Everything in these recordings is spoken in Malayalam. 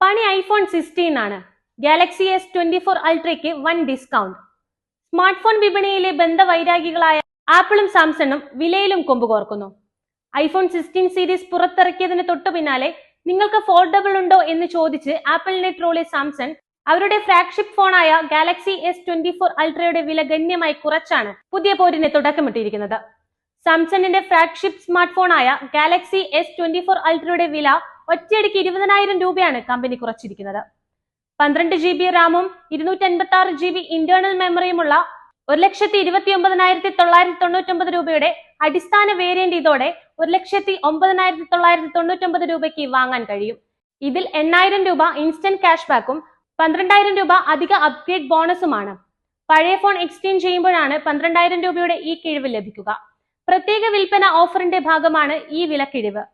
പണി ഐഫോൺ 16 ആണ്. ഗാലക്സി S24 അൾട്രയ്ക്ക് വൻ ഡിസ്കൗണ്ട്. സ്മാർട്ട് ഫോൺ വിപണിയിലെ ബന്ധവൈരാഗികളായ ആപ്പിളും സാംസങ്ങും വിലയിലും കൊമ്പുകോർക്കുന്നു. ഐഫോൺ 16 സീരീസ് പുറത്തിറക്കിയതിന് തൊട്ടു പിന്നാലെ നിങ്ങൾക്ക് ഫോൾഡബിൾ ഉണ്ടോ എന്ന് ചോദിച്ച് ആപ്പിളിനെ ട്രോളിയ സാംസങ് അവരുടെ ഫ്ലാഗ്ഷിപ്പ് ഫോണായ ഗാലക്സി S24 അൾട്രയുടെ വില ഗണ്യമായി കുറച്ചാണ് പുതിയ പോരിന് തുടക്കമിട്ടിരിക്കുന്നത്. സാംസങ്ങിന്റെ ഫ്ലാഗ്ഷിപ്പ് സ്മാർട്ട് ഫോണായ ഗാലക്സി S24 അൾട്രയുടെ വില ഒറ്റയടിക്ക് 20,000 രൂപയാണ് കമ്പനി കുറച്ചിരിക്കുന്നത്. 12 GB റാമും 256 GB ഇന്റേണൽ മെമ്മറിയുമുള്ള 1,29,999 രൂപയുടെ അടിസ്ഥാന വേരിയന്റ് ഇതോടെ 1,09,999 രൂപയ്ക്ക് വാങ്ങാൻ കഴിയും. ഇതിൽ 8,000 രൂപ ഇൻസ്റ്റന്റ് ക്യാഷ് ബാക്കും 12,000 രൂപ അധിക അപ്ഗ്രേഡ് ബോണസുമാണ്. പഴയ ഫോൺ എക്സ്ചേഞ്ച് ചെയ്യുമ്പോഴാണ് 12,000 രൂപയുടെ ഈ കിഴിവ് ലഭിക്കുക. പ്രത്യേക വിൽപ്പന ഓഫറിന്റെ ഭാഗമാണ് ഈ വിലക്കിഴിവ്.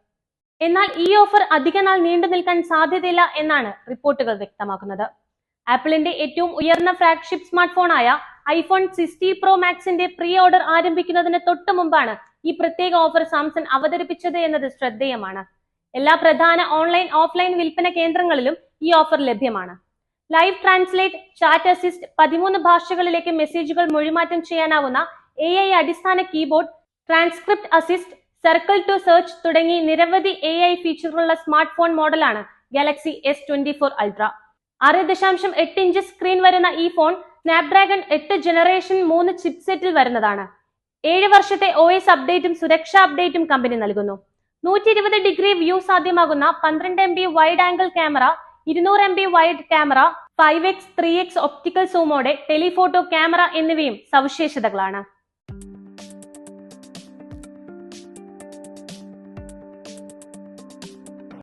എന്നാൽ ഈ ഓഫർ അധിക നാൾ നീണ്ടു നിൽക്കാൻ സാധ്യതയില്ല എന്നാണ് റിപ്പോർട്ടുകൾ വ്യക്തമാക്കുന്നത്. ആപ്പിളിന്റെ ഏറ്റവും ഉയർന്ന ഫ്ലാഗ്ഷിപ്പ് സ്മാർട്ട് ഫോണായ ഐഫോൺ 60 Pro Maxന്റെ പ്രീ ഓർഡർ ആരംഭിക്കുന്നതിന് തൊട്ടു മുമ്പാണ് ഈ പ്രത്യേക ഓഫർ സാംസങ് അവതരിപ്പിച്ചത് എന്നത് ശ്രദ്ധേയമാണ്. എല്ലാ പ്രധാന ഓൺലൈൻ ഓഫ്ലൈൻ വിൽപ്പന കേന്ദ്രങ്ങളിലും ഈ ഓഫർ ലഭ്യമാണ്. ലൈവ് ട്രാൻസ്ലേറ്റ്, ചാറ്റ് അസിസ്റ്റ്, 13 ഭാഷകളിലേക്ക് മെസ്സേജുകൾ മൊഴിമാറ്റം ചെയ്യാനാവുന്ന AI അടിസ്ഥാന keyboard, transcript assist, circle to search തുടങ്ങി നിരവധി AI ഫീച്ചറുകളുള്ള സ്മാർട്ട് ഫോൺ മോഡലാണ് Galaxy S24 Ultra. 6.8 inch screen വരുന്ന ഈ ഫോൺ സ്നാപ്ഡ്രാഗൺ 8 ജനറേഷൻ 3 ചിപ്സെറ്റിൽ വരുന്നതാണ്. 7 വർഷത്തെ OS അപ്ഡേറ്റും സുരക്ഷാ അപ്ഡേറ്റും കമ്പനി നൽകുന്നു. 120 ഡിഗ്രി വ്യൂ സാധ്യമാകുന്ന 12 MB wide angle camera, 200 MB wide camera, 5x 3x optical സൂമോടെ ടെലിഫോട്ടോ ക്യാമറ എന്നിവയും സവിശേഷതകളാണ്.